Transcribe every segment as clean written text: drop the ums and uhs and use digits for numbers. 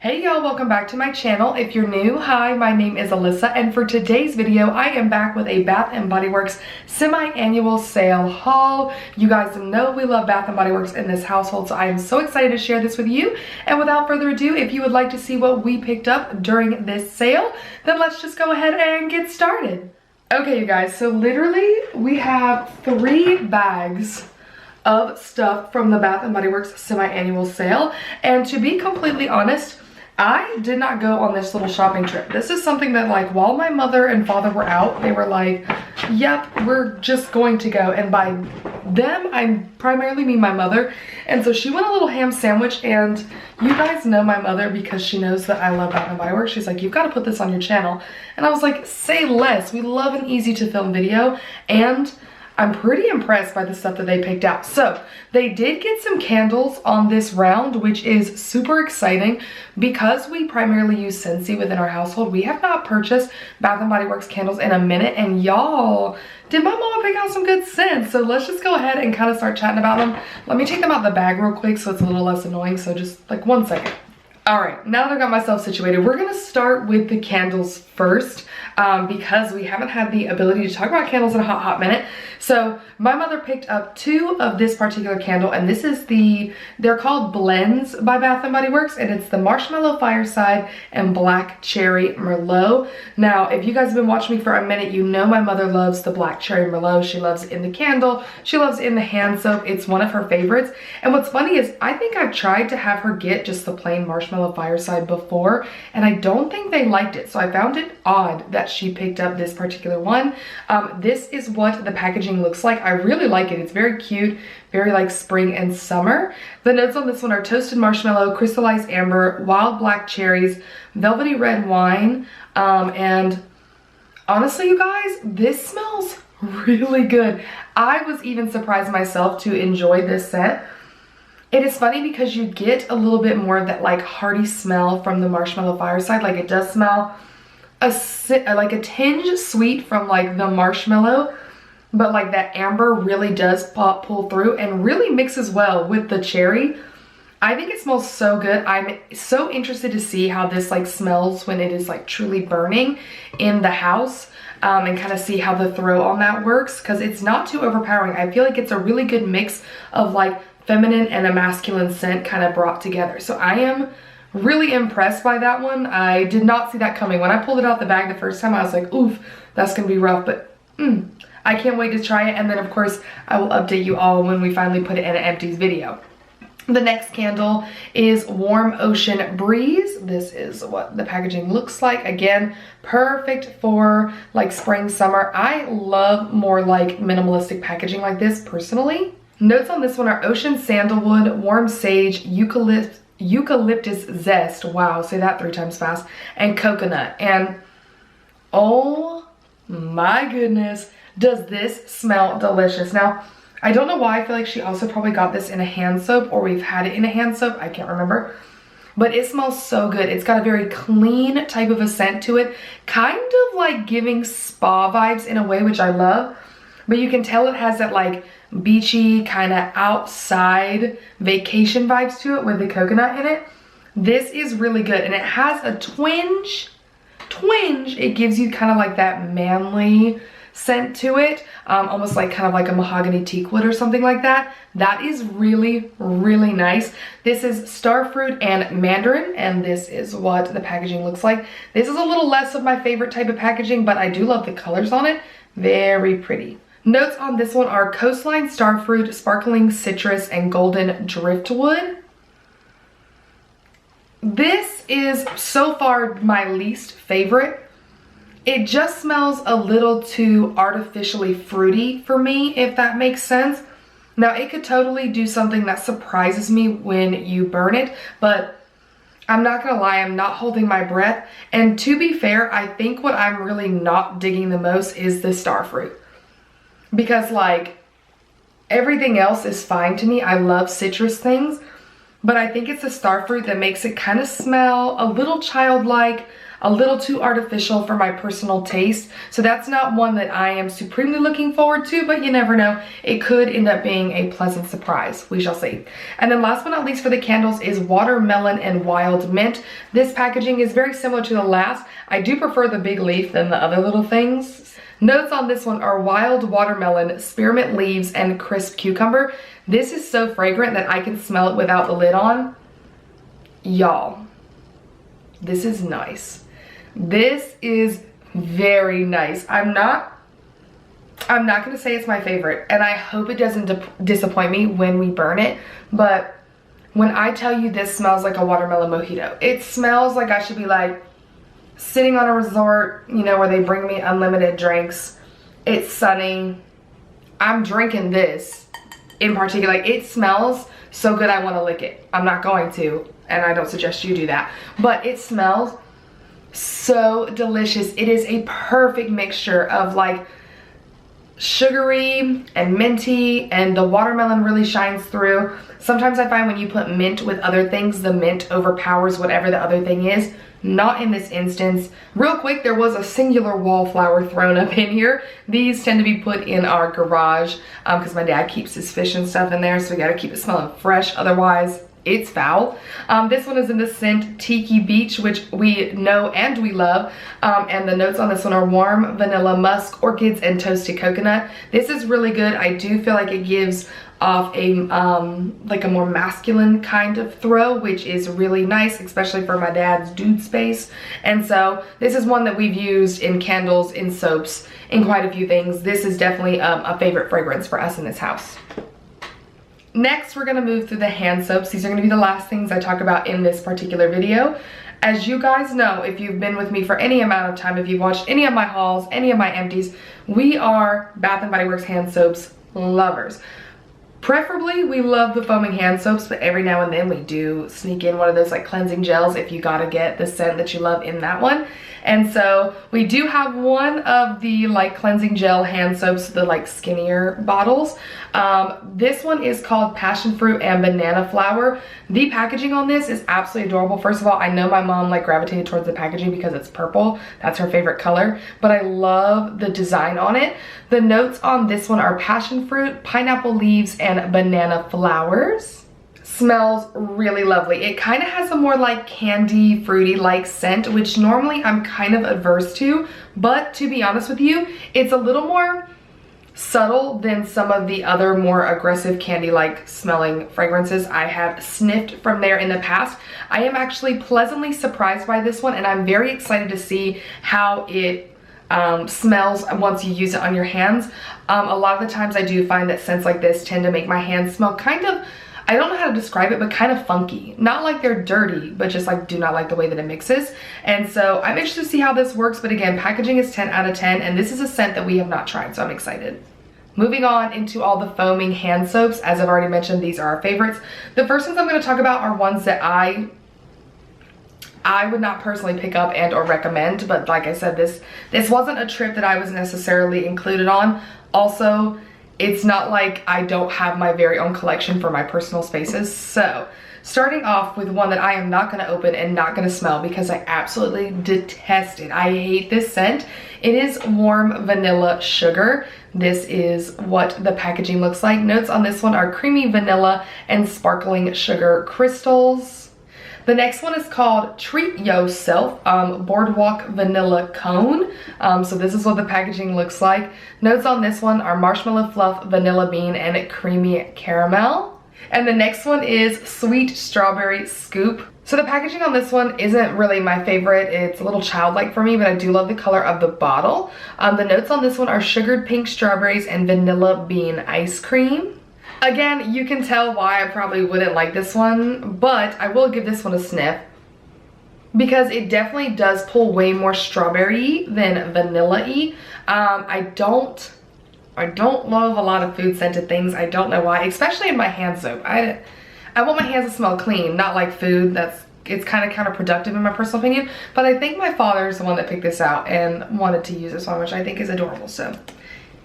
Hey y'all, welcome back to my channel. If you're new, hi, my name is Alyssa, and for today's video, I am back with a Bath & Body Works semi-annual sale haul. You guys know we love Bath & Body Works in this household, so I am so excited to share this with you. And without further ado, if you would like to see what we picked up during this sale, then let's just go ahead and get started. Okay, you guys, so literally we have 3 bags of stuff from the Bath & Body Works semi-annual sale, and to be completely honest, I did not go on this little shopping trip. This is something that, like, while my mother and father were out, they were like, yep, we're just going to go. And by them, I primarily mean my mother. And so she went a little ham sandwich, and you guys know my mother because she knows that I love Bath & Body Works. She's like, you've got to put this on your channel. And I was like, say less. We love an easy to film video, and I'm pretty impressed by the stuff that they picked out. So they did get some candles on this round, which is super exciting because we primarily use Scentsy within our household. We have not purchased Bath & Body Works candles in a minute, and y'all, did my mama pick out some good scents? So let's just go ahead and kind of start chatting about them. Let me take them out of the bag real quick so it's a little less annoying, so just like 1 second. All right, now that I've got myself situated, we're gonna start with the candles first because we haven't had the ability to talk about candles in a hot minute. So my mother picked up 2 of this particular candle, and this is they're called Blends by Bath & Body Works, and it's the Marshmallow Fireside and Black Cherry Merlot. Now, if you guys have been watching me for a minute, you know my mother loves the Black Cherry Merlot. She loves it in the candle. She loves it in the hand soap. It's one of her favorites. And what's funny is I think I've tried to have her get just the plain Marshmallow Fireside before, and I don't think they liked it. So I found it odd that she picked up this particular one. This is what the packaging looks like. I really like it. It's very cute, very like spring and summer. The notes on this one are toasted marshmallow, crystallized amber, wild black cherries, velvety red wine, and honestly, you guys, this smells really good. I was even surprised myself to enjoy this scent. It is funny because you get a little bit more of that like hearty smell from the Marshmallow Fireside. Like, it does smell like a tinge sweet from like the marshmallow, but like that amber really does pull through and really mixes well with the cherry. I think it smells so good. I'm so interested to see how this like smells when it is like truly burning in the house, and kind of see how the throw on that works, because it's not too overpowering. I feel like it's a really good mix of like feminine and a masculine scent kind of brought together. So I am really impressed by that one. I did not see that coming. When I pulled it out the bag the first time, I was like, oof, that's gonna be rough, but I can't wait to try it. And then of course, I will update you all when we finally put it in an empties video. The next candle is Warm Ocean Breeze. This is what the packaging looks like. Again, perfect for like spring, summer. I love more like minimalistic packaging like this personally. Notes on this one are ocean sandalwood, warm sage, eucalyptus zest, wow, say that 3 times fast, and coconut. And oh my goodness, does this smell delicious. Now, I don't know why, I feel like she also probably got this in a hand soap, or we've had it in a hand soap, I can't remember, but it smells so good. It's got a very clean type of a scent to it, kind of like giving spa vibes in a way, which I love, but you can tell it has that like beachy kind of outside vacation vibes to it with the coconut in it. This is really good, and it has a twinge. It gives you kind of like that manly scent to it, almost like kind of like a mahogany teak wood or something like that. That is really, really nice. This is starfruit and mandarin, and this is what the packaging looks like. This is a little less of my favorite type of packaging, but I do love the colors on it. Very pretty. Notes on this one are coastline starfruit, sparkling citrus, and golden driftwood. This is so far my least favorite. It just smells a little too artificially fruity for me, if that makes sense. Now, it could totally do something that surprises me when you burn it, but I'm not gonna lie, I'm not holding my breath. And to be fair, I think what I'm really not digging the most is the starfruit. Because like everything else is fine to me. I love citrus things, but I think it's the star fruit that makes it kind of smell a little childlike, a little too artificial for my personal taste. So that's not one that I am supremely looking forward to, but you never know. It could end up being a pleasant surprise. We shall see. And then last but not least for the candles is watermelon and wild mint. This packaging is very similar to the last. I do prefer the big leaf than the other little things. Notes on this one are wild watermelon, spearmint leaves, and crisp cucumber. This is so fragrant that I can smell it without the lid on. Y'all, this is nice. This is very nice. I'm not gonna say it's my favorite, and I hope it doesn't disappoint me when we burn it, but when I tell you this smells like a watermelon mojito, it smells like I should be like sitting on a resort, you know, where they bring me unlimited drinks. It's sunny. I'm drinking this in particular. Like, it smells so good I want to lick it. I'm not going to, and I don't suggest you do that, but it smells so delicious. It is a perfect mixture of like sugary and minty, and the watermelon really shines through. Sometimes I find when you put mint with other things, the mint overpowers whatever the other thing is. Not in this instance. Real quick, there was a singular wallflower thrown up in here. These tend to be put in our garage because my dad keeps his fish and stuff in there, so we gotta keep it smelling fresh, otherwise it's foul. This one is in the scent Tiki Beach, which we know and we love. And the notes on this one are warm, vanilla, musk, orchids, and toasted coconut. This is really good. I do feel like it gives off a like a more masculine kind of throw, which is really nice, especially for my dad's dude space. And so this is one that we've used in candles, in soaps, in quite a few things. This is definitely a favorite fragrance for us in this house. Next, we're gonna move through the hand soaps. These are gonna be the last things I talk about in this particular video. As you guys know, if you've been with me for any amount of time, if you've watched any of my hauls, any of my empties, we are Bath & Body Works hand soaps lovers. Preferably, we love the foaming hand soaps, but every now and then we do sneak in one of those like cleansing gels if you gotta get the scent that you love in that one. And so we do have one of the like cleansing gel hand soaps, the like skinnier bottles. This one is called Passion Fruit and Banana Flower. The packaging on this is absolutely adorable. First of all, I know my mom like gravitated towards the packaging because it's purple. That's her favorite color, but I love the design on it. The notes on this one are passion fruit, pineapple leaves, and banana flowers. Smells really lovely. It kind of has a more like candy, fruity like scent, which normally I'm kind of adverse to, but to be honest with you, it's a little more subtle than some of the other more aggressive candy-like smelling fragrances I have sniffed from there in the past. I am actually pleasantly surprised by this one, and I'm very excited to see how it smells once you use it on your hands. A lot of the times I do find that scents like this tend to make my hands smell kind of, I don't know how to describe it, but kind of funky. Not like they're dirty, but just like do not like the way that it mixes. And so I'm interested to see how this works, but again, packaging is 10 out of 10, and this is a scent that we have not tried, so I'm excited. Moving on into all the foaming hand soaps, as I've already mentioned, these are our favorites. The first ones I'm going to talk about are ones that I would not personally pick up and or recommend, but like I said, this wasn't a trip that I was necessarily included on. Also, it's not like I don't have my very own collection for my personal spaces. So starting off with one that I am not going to open and not going to smell because I absolutely detest it. I hate this scent. It is warm vanilla sugar. This is what the packaging looks like. Notes on this one are creamy vanilla and sparkling sugar crystals. The next one is called Treat Yourself Boardwalk Vanilla Cone. So this is what the packaging looks like. Notes on this one are marshmallow fluff, vanilla bean, and creamy caramel. And the next one is Sweet Strawberry Scoop. So the packaging on this one isn't really my favorite. It's a little childlike for me, but I do love the color of the bottle. The notes on this one are sugared pink strawberries and vanilla bean ice cream. Again, you can tell why I probably wouldn't like this one, but I will give this one a sniff because it definitely does pull way more strawberry than vanilla-y. I don't love a lot of food scented things. I don't know why, especially in my hand soap. I want my hands to smell clean, not like food. It's kind of counterproductive in my personal opinion, but I think my father is the one that picked this out and wanted to use this one, which I think is adorable. So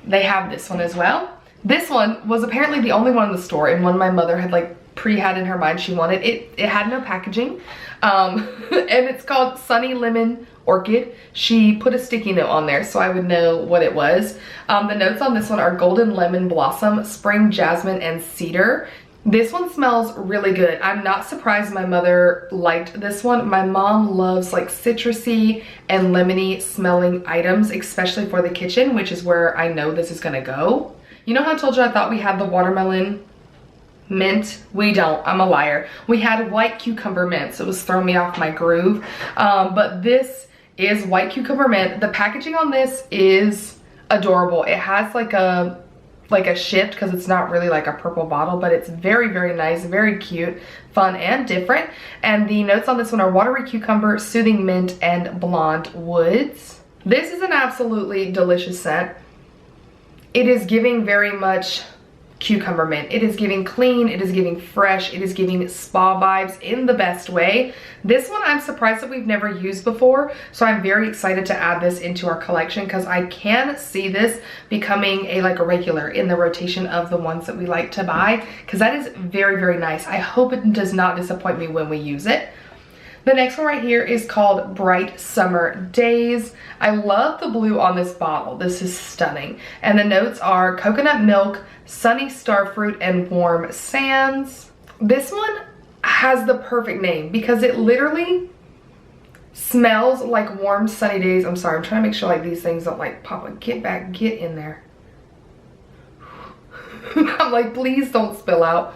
they have this one as well. This one was apparently the only one in the store, and one my mother had like had in her mind she wanted. It had no packaging, and it's called Sunny Lemon Orchid. She put a sticky note on there so I would know what it was. The notes on this one are golden lemon blossom, spring jasmine, and cedar. This one smells really good. I'm not surprised my mother liked this one. My mom loves like citrusy and lemony smelling items, especially for the kitchen, which is where I know this is gonna go. You know how I told you I thought we had the watermelon mint? We don't. I'm a liar. We had white cucumber mint, so it was throwing me off my groove. But this is white cucumber mint. The packaging on this is adorable. It has like a shift because it's not really like a purple bottle, but it's very, very nice, very cute, fun, and different. And the notes on this one are watery cucumber, soothing mint, and blonde woods. This is an absolutely delicious scent. It is giving very much cucumber mint. It is giving clean, it is giving fresh, it is giving spa vibes in the best way. This one I'm surprised that we've never used before, so I'm very excited to add this into our collection because I can see this becoming a regular in the rotation of the ones that we like to buy, because that is very, very nice. I hope it does not disappoint me when we use it. The next one right here is called Bright Summer Days. I love the blue on this bottle. This is stunning. And the notes are coconut milk, sunny starfruit, and warm sands. This one has the perfect name because it literally smells like warm sunny days. I'm sorry, I'm trying to make sure like these things don't like pop up. Get back, get in there. I'm like, please don't spill out.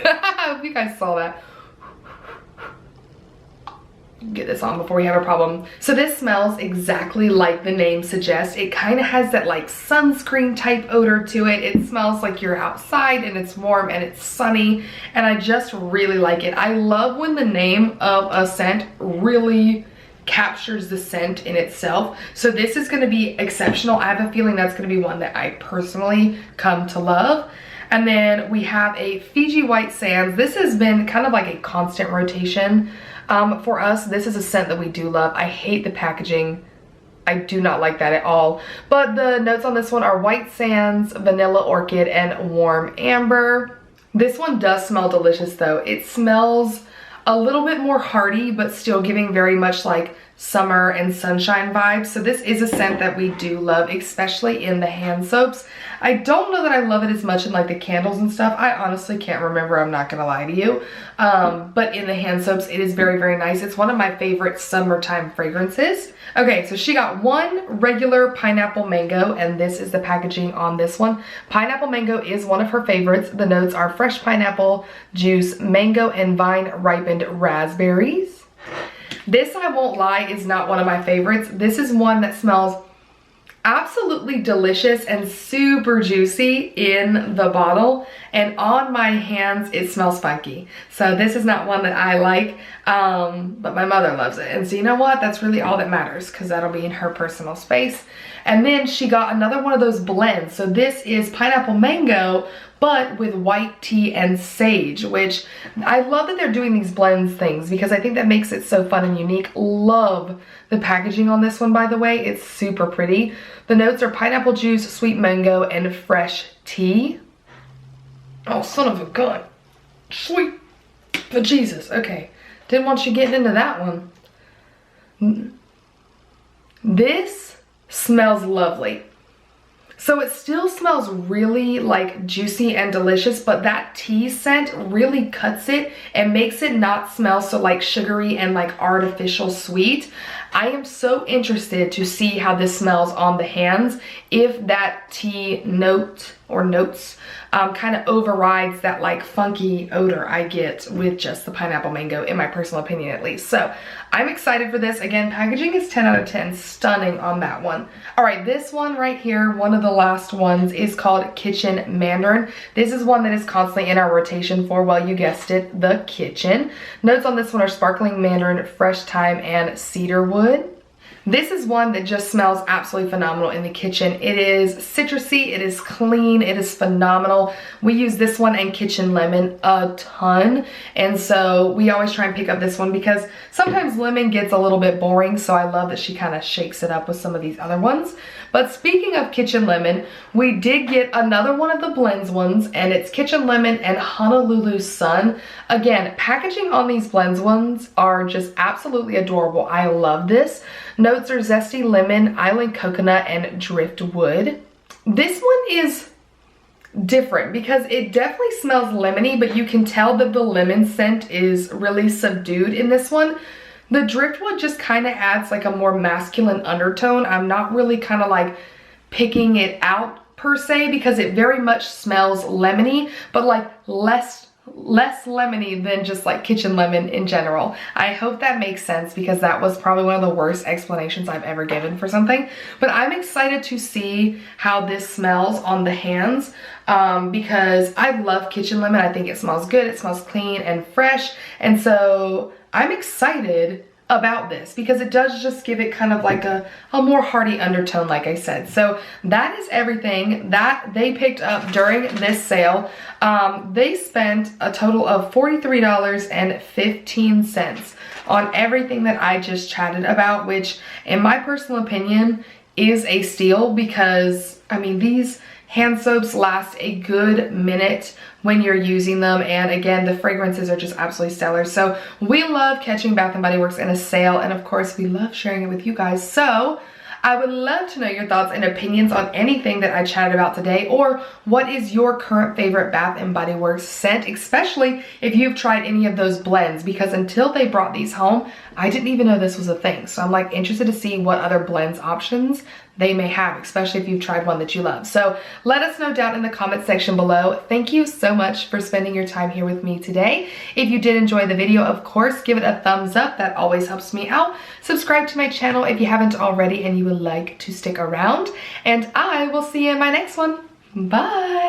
I hope you guys saw that. Get this on before we have a problem. So this smells exactly like the name suggests. It kind of has that like sunscreen type odor to it. It smells like you're outside and it's warm and it's sunny, and I just really like it. I love when the name of a scent really captures the scent in itself. So this is going to be exceptional. I have a feeling that's going to be one that I personally come to love. And then we have a Fiji White Sands. This has been kind of like a constant rotation for us. This is a scent that we do love. I hate the packaging. I do not like that at all. But the notes on this one are white sands, vanilla orchid, and warm amber. This one does smell delicious though. It smells a little bit more hearty, but still giving very much like summer and sunshine vibes. So this is a scent that we do love, especially in the hand soaps. I don't know that I love it as much in like the candles and stuff. I honestly can't remember, I'm not gonna lie to you. But in the hand soaps, it is very, very nice. It's one of my favorite summertime fragrances. Okay, so she got one regular pineapple mango, and this is the packaging on this one. Pineapple mango is one of her favorites. The notes are fresh pineapple juice, mango, and vine ripened raspberries. This, I won't lie, is not one of my favorites. This is one that smells absolutely delicious and super juicy in the bottle, and on my hands it smells funky. So this is not one that I like, but my mother loves it, and so you know what, that's really all that matters because that'll be in her personal space. And then she got another one of those blends. So this is pineapple mango but with white tea and sage, which I love that they're doing these blends things because I think that makes it so fun and unique. Love the packaging on this one, by the way. It's super pretty. The notes are pineapple juice, sweet mango, and fresh tea. Oh, son of a gun. Sweet but Jesus. Okay, didn't want you getting into that one. This smells lovely. So it still smells really like juicy and delicious, but that tea scent really cuts it and makes it not smell so like sugary and like artificial sweet. I am so interested to see how this smells on the hands, if that tea note or notes kind of overrides that like funky odor I get with just the pineapple mango, in my personal opinion at least. So I'm excited for this. Again, packaging is 10 out of 10, stunning on that one. All right, this one right here, one of the last ones, is called Kitchen Mandarin. This is one that is constantly in our rotation for, well, you guessed it, the kitchen. Notes on this one are sparkling mandarin, fresh thyme, and cedar wood. This is one that just smells absolutely phenomenal in the kitchen. It is citrusy, it is clean, it is phenomenal. We use this one and Kitchen Lemon a ton, and so we always try and pick up this one because sometimes lemon gets a little bit boring, so I love that she kind of shakes it up with some of these other ones. But speaking of Kitchen Lemon, we did get another one of the blends ones, and it's Kitchen Lemon and Honolulu Sun. Again, packaging on these blends ones are just absolutely adorable. I love this. Notes are zesty lemon, island coconut, and driftwood. This one is different because it definitely smells lemony, but you can tell that the lemon scent is really subdued in this one. The driftwood just kind of adds like a more masculine undertone. I'm not really kind of like picking it out per se because it very much smells lemony, but like less lemony than just like Kitchen Lemon in general. I hope that makes sense because that was probably one of the worst explanations I've ever given for something. But I'm excited to see how this smells on the hands because I love Kitchen Lemon. I think it smells good. It smells clean and fresh. And so I'm excited about this because it does just give it kind of like a more hearty undertone, like I said. So that is everything that they picked up during this sale. They spent a total of $43.15 on everything that I just chatted about, which in my personal opinion is a steal because, I mean, these hand soaps last a good minute when you're using them, and again, the fragrances are just absolutely stellar. So we love catching Bath & Body Works in a sale, and of course we love sharing it with you guys. So I would love to know your thoughts and opinions on anything that I chatted about today, or what is your current favorite Bath & Body Works scent, especially if you've tried any of those blends, because until they brought these home, I didn't even know this was a thing. So I'm like interested to see what other blends options they may have, especially if you've tried one that you love. So let us know down in the comment section below. Thank you so much for spending your time here with me today. If you did enjoy the video, of course, give it a thumbs up. That always helps me out. Subscribe to my channel if you haven't already and you would like to stick around. And I will see you in my next one. Bye.